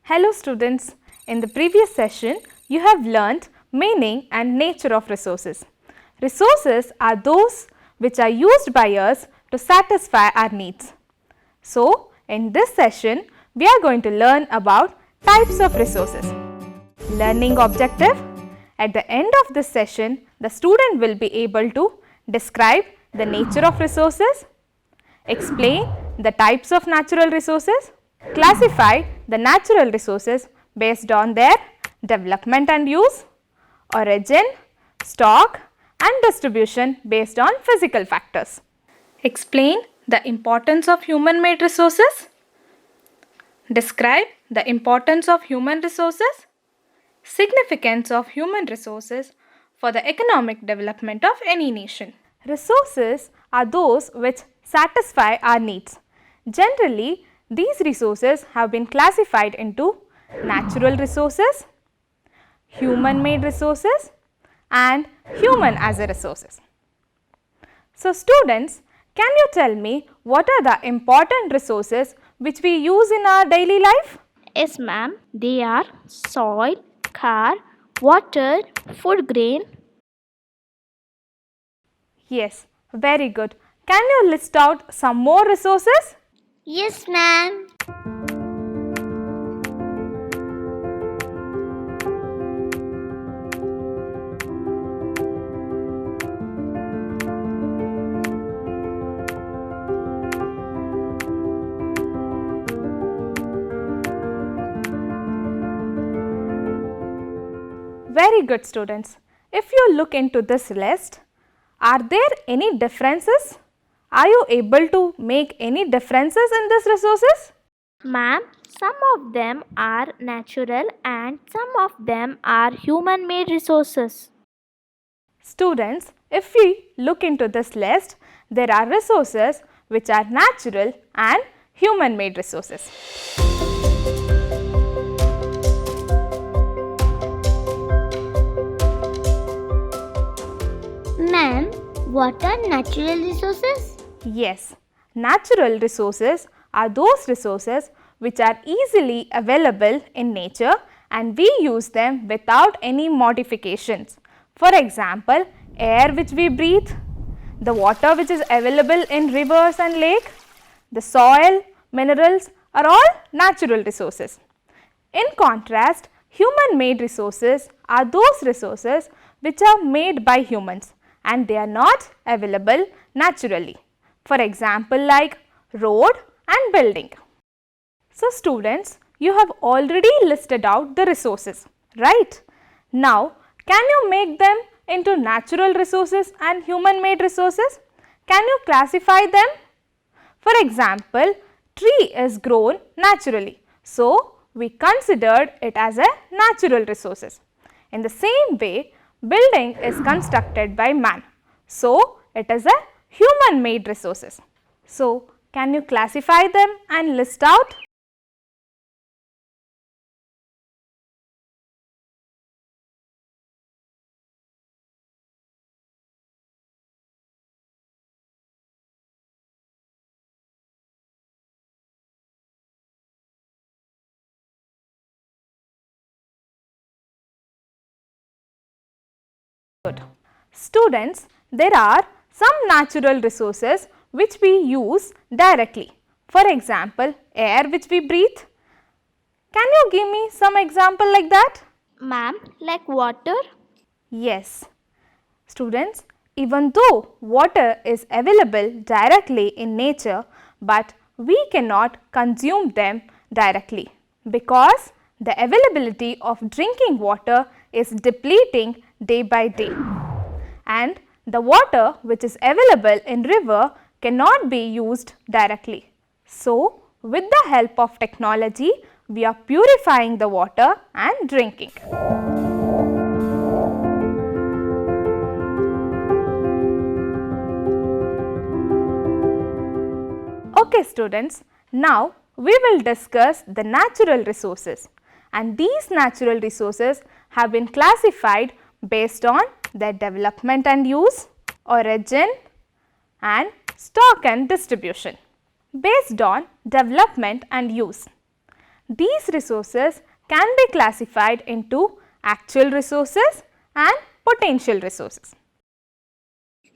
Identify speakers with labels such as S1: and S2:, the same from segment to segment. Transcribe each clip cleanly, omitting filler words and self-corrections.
S1: Hello students, in the previous session you have learnt meaning and nature of resources. Resources are those which are used by us to satisfy our needs. So, in this session we are going to learn about types of resources. Learning objective: at the end of this session the student will be able to describe the nature of resources, explain the types of natural resources, classify the natural resources based on their development and use, origin, stock and distribution based on physical factors. Explain the importance of human made resources. Describe the importance of human resources. Significance of human resources for the economic development of any nation. Resources are those which satisfy our needs. Generally, these resources have been classified into natural resources, human made resources and human as a resources. So, students, can you tell me what are the important resources which we use in our daily life?
S2: Yes, ma'am. They are soil, car, water, food grain.
S1: Yes, very good. Can you list out some more resources?
S2: Yes, ma'am.
S1: Very good students. If you look into this list, are there any differences? Are you able to make any differences in these resources?
S2: Ma'am, some of them are natural and some of them are human made resources.
S1: Students, if we look into this list, there are resources which are natural and human made resources.
S2: Ma'am, what are natural resources?
S1: Yes, natural resources are those resources which are easily available in nature and we use them without any modifications. For example, air which we breathe, the water which is available in rivers and lake, the soil, minerals are all natural resources. In contrast, human made resources are those resources which are made by humans and they are not available naturally. For example, like road and building. So, students, you have already listed out the resources, right? Now, can you make them into natural resources and human made resources? Can you classify them? For example, tree is grown naturally. So, we considered it as a natural resources. In the same way, building is constructed by man. So, it is a human made resources. So, can you classify them and list out? Good. Students, there are some natural resources which we use directly. For example, air which we breathe. Can you give me some example like that?
S2: Ma'am, like water?
S1: Yes. Students, even though water is available directly in nature, but we cannot consume them directly because the availability of drinking water is depleting day by day and the water which is available in river cannot be used directly. So, with the help of technology, we are purifying the water and drinking. Okay students, now we will discuss the natural resources, and these natural resources have been classified based on their development and use, origin and stock and distribution. Based on development and use, these resources can be classified into actual resources and potential resources.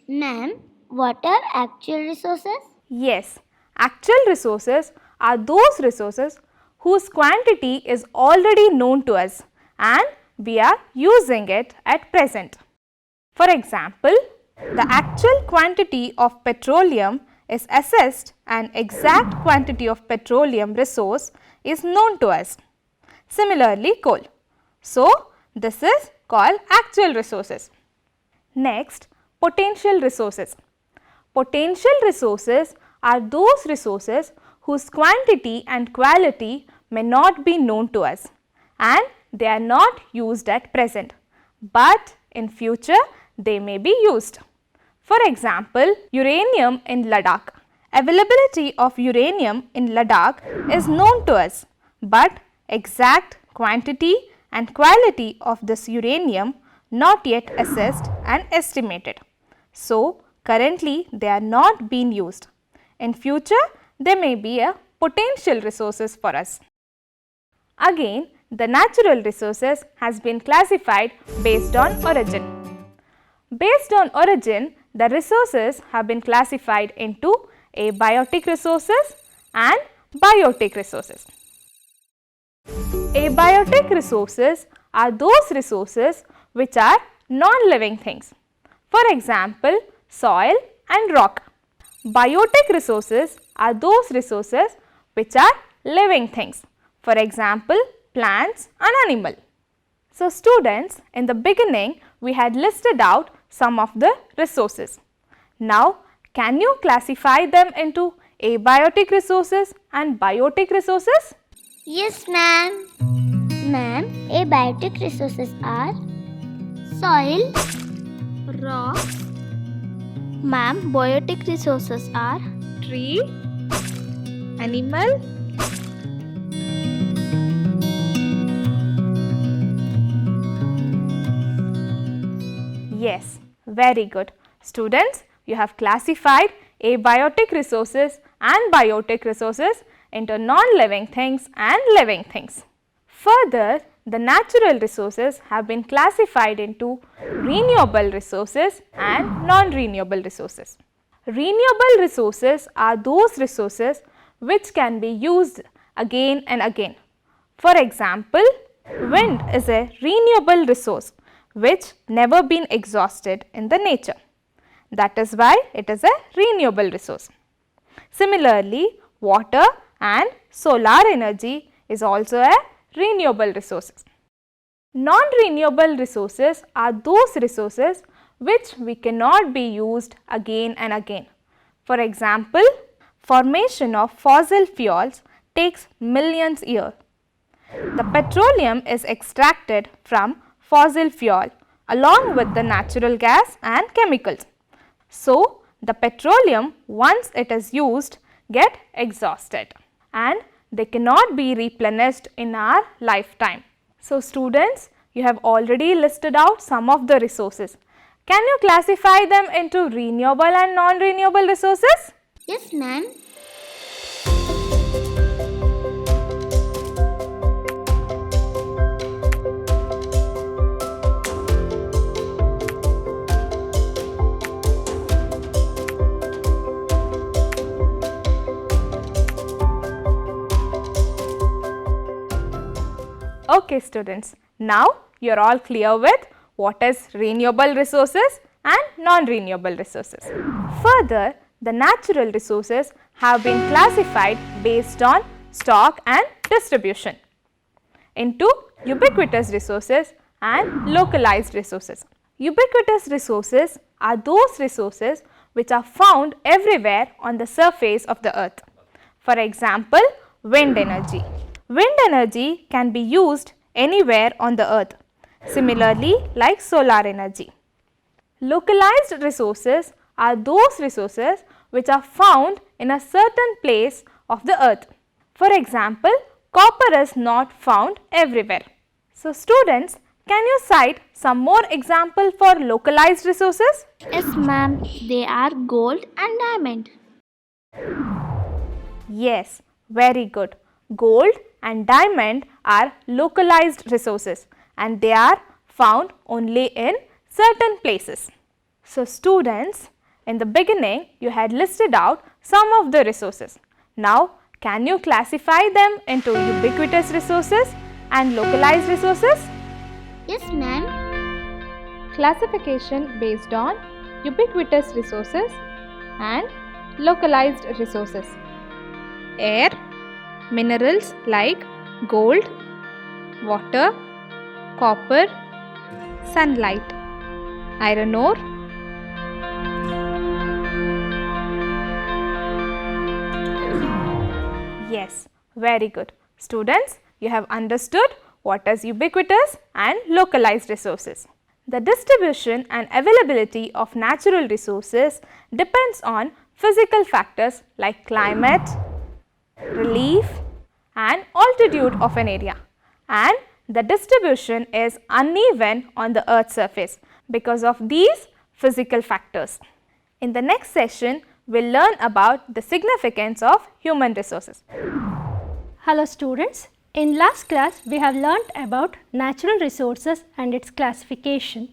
S2: Ma'am, what are actual resources?
S1: Yes, actual resources are those resources whose quantity is already known to us and we are using it at present. For example, the actual quantity of petroleum is assessed and exact quantity of petroleum resource is known to us. Similarly, coal. So, this is called actual resources. Next, potential resources. Potential resources are those resources whose quantity and quality may not be known to us and they are not used at present, but in future they may be used. For example, uranium in Ladakh. Availability of uranium in Ladakh is known to us, but exact quantity and quality of this uranium not yet assessed and estimated. So, currently they are not being used. In future, they may be a potential resources for us. Again, the natural resources has been classified based on origin. Based on origin, the resources have been classified into abiotic resources and biotic resources. Abiotic resources are those resources which are non-living things. For example, soil and rock. Biotic resources are those resources which are living things. For example, plants and animal. So, students, in the beginning we had listed out some of the resources. Now, can you classify them into abiotic resources and biotic resources?
S2: Yes, ma'am. Ma'am, abiotic resources are soil, rock. Ma'am, biotic resources are
S1: Tree, animal, yes, very good. Students, you have classified abiotic resources and biotic resources into non-living things and living things. Further, the natural resources have been classified into renewable resources and non-renewable resources. Renewable resources are those resources which can be used again and again. For example, wind is a renewable resource which never been exhausted in the nature. That is why it is a renewable resource. Similarly, water and solar energy is also a renewable resources. Non-renewable resources are those resources which we cannot be used again and again. For example, formation of fossil fuels takes millions years. The petroleum is extracted from fossil fuel along with the natural gas and chemicals. So, the petroleum once it is used get exhausted and they cannot be replenished in our lifetime. So, students, you have already listed out some of the resources. Can you classify them into renewable and non-renewable resources?
S2: Yes, ma'am.
S1: Okay students, now you are all clear with what is renewable resources and non-renewable resources. Further, the natural resources have been classified based on stock and distribution into ubiquitous resources and localized resources. Ubiquitous resources are those resources which are found everywhere on the surface of the earth. For example, wind energy. Wind energy can be used anywhere on the earth. Similarly, like solar energy. Localized resources are those resources which are found in a certain place of the earth. For example, copper is not found everywhere. So students, can you cite some more example for localized resources?
S2: Yes, ma'am. They are gold and diamond.
S1: Yes, very good. Gold and diamond are localized resources and they are found only in certain places. So students, in the beginning you had listed out some of the resources. Now can you classify them into ubiquitous resources and localized resources?
S2: Yes, ma'am.
S1: Classification based on ubiquitous resources and localized resources. Air, minerals like gold, water, copper, sunlight. Iron ore, yes, very good. Students, you have understood what is ubiquitous and localized resources. The distribution and availability of natural resources depends on physical factors like climate, relief and altitude of an area, and the distribution is uneven on the earth's surface because of these physical factors. In the next session, we will learn about the significance of human resources.
S3: Hello students, in last class we have learnt about natural resources and its classification.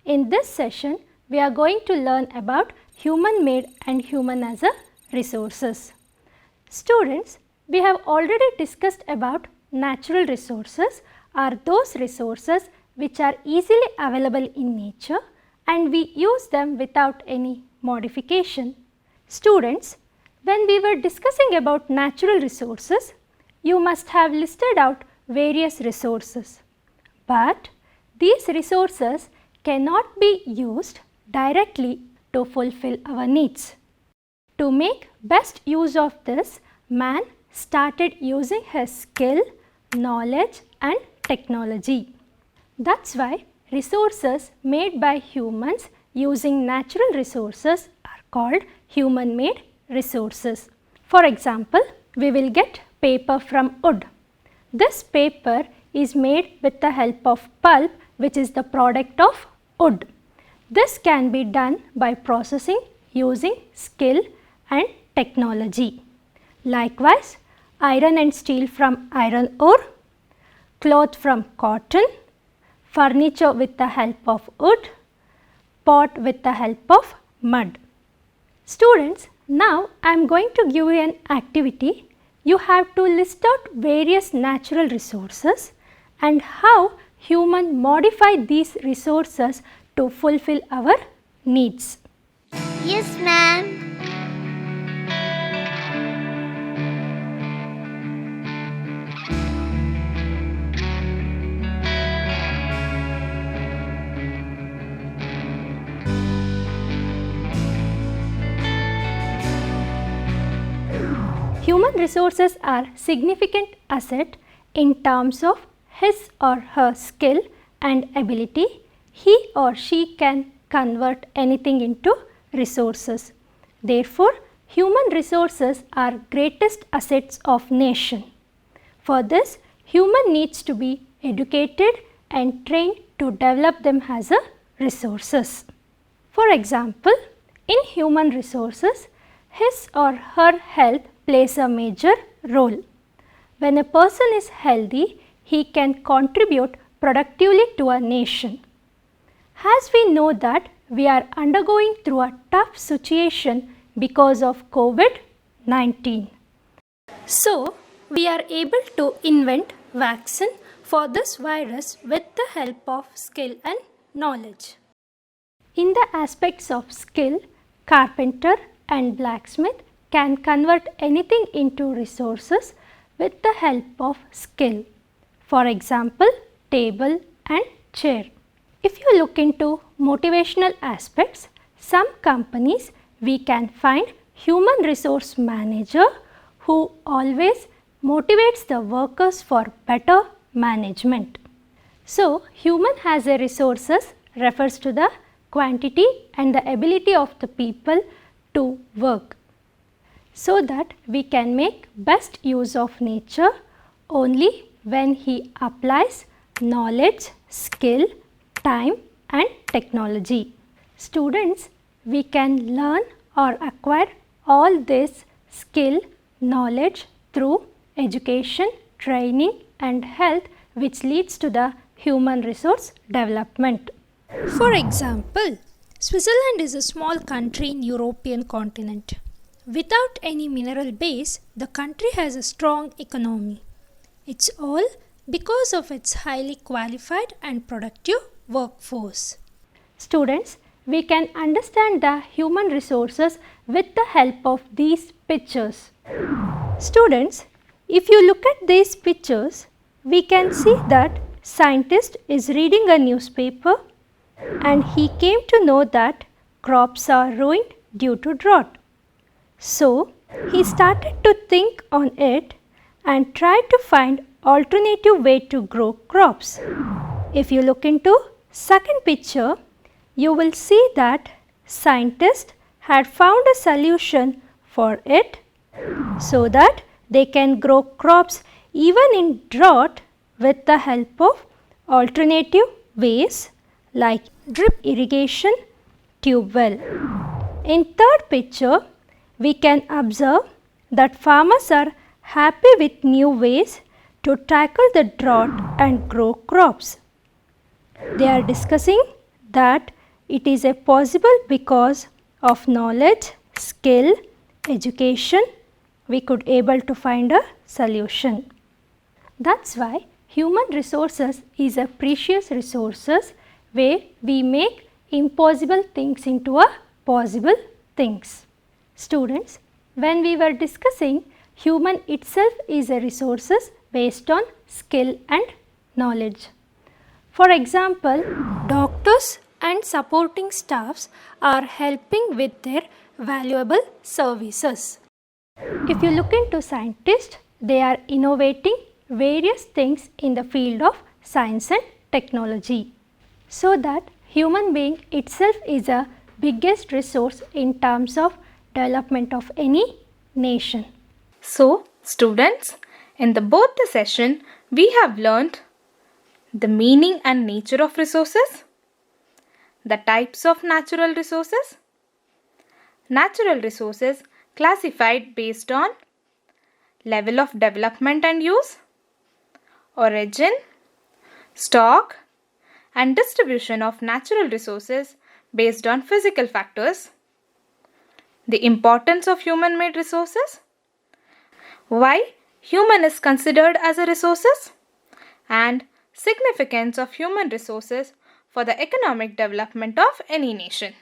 S3: In this session, we are going to learn about human made and human as a resources. Students, we have already discussed about natural resources are those resources which are easily available in nature and we use them without any modification. Students, when we were discussing about natural resources, you must have listed out various resources, but these resources cannot be used directly to fulfill our needs. To make best use of this, man started using his skill, knowledge and technology. That's why resources made by humans using natural resources are called human made resources. For example, we will get paper from wood. This paper is made with the help of pulp, which is the product of wood. This can be done by processing using skill and technology. Likewise, iron and steel from iron ore, cloth from cotton, furniture with the help of wood, pot with the help of mud. Students, now I am going to give you an activity. You have to list out various natural resources and how human modify these resources to fulfill our needs.
S2: Yes, ma'am.
S3: Human resources are significant asset in terms of his or her skill and ability. He or she can convert anything into resources. Therefore, human resources are greatest assets of nation. For this, human needs to be educated and trained to develop them as a resources. For example, in human resources, his or her health plays a major role. When a person is healthy, he can contribute productively to a nation. As we know that we are undergoing through a tough situation because of COVID-19. So, we are able to invent vaccine for this virus with the help of skill and knowledge. In the aspects of skill, carpenter and blacksmith can convert anything into resources with the help of skill. For example, table and chair. If you look into motivational aspects, some companies we can find human resource manager who always motivates the workers for better management. So, human as a resources refers to the quantity and the ability of the people to work. so that we can make best use of nature only when he applies knowledge, skill, time and technology. Students, we can learn or acquire all this skill, knowledge through education, training and health, which leads to the human resource development.
S4: For example, Switzerland is a small country in European continent. Without any mineral base, the country has a strong economy. It's all because of its highly qualified and productive workforce.
S3: Students, we can understand the human resources with the help of these pictures. Students, if you look at these pictures, we can see that scientist is reading a newspaper and he came to know that crops are ruined due to drought. So, he started to think on it and tried to find alternative way to grow crops. If you look into second picture, you will see that scientists had found a solution for it so that they can grow crops even in drought with the help of alternative ways like drip irrigation, tube well. In third picture, we can observe that farmers are happy with new ways to tackle the drought and grow crops. They are discussing that it is a possible because of knowledge, skill, education, we could able to find a solution. That's why human resources is a precious resources where we make impossible things into a possible things. Students, when we were discussing human itself is a resources based on skill and knowledge. For example, doctors and supporting staffs are helping with their valuable services. If you look into scientists, they are innovating various things in the field of science and technology, so that human being itself is a biggest resource in terms of development of any nation.
S1: So, students, in both the session, we have learnt the meaning and nature of resources, the types of natural resources, natural resources classified based on level of development and use, origin, stock and distribution of natural resources based on physical factors, the importance of human-made resources, why human is considered as a resources, and significance of human resources for the economic development of any nation.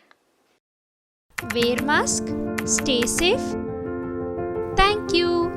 S4: Wear mask, stay safe. Thank you.